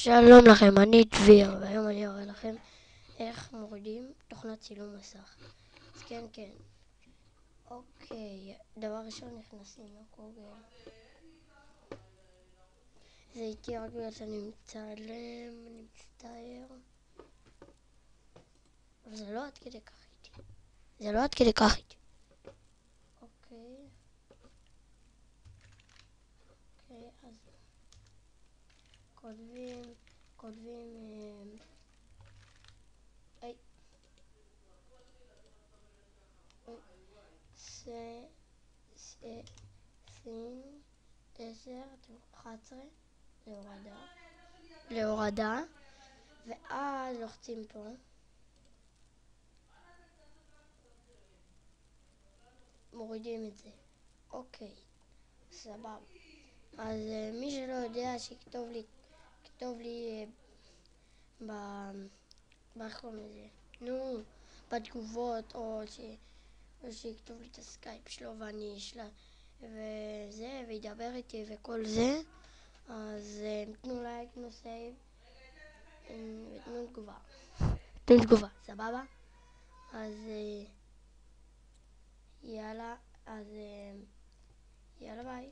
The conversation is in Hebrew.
שלום לכם, אני דביר, והיום אני אראה לכם איך מורידים תוכנת צילום מסך. אז כן. אוקיי, דבר ראשון נכנסים לגוגל. זה איתי רק בגלל שאני מצלם, אני מצטער. אבל זה לא עד כדי כך איתי. אוקיי, אז כותבים סין 10-11 להורדה, ואז לוחצים פה, מורידים את זה. אוקיי, סבבה. אז מי שלא יודע שיכתוב לי איך קוראים לזה? בתגובות, או שיכתוב לי את הסקייפ שלו ואני אשלח וזה, וידבר איתי וכל זה. אז תנו לייק, תנו סייב ותנו תגובה, סבבה? אז יאללה ביי.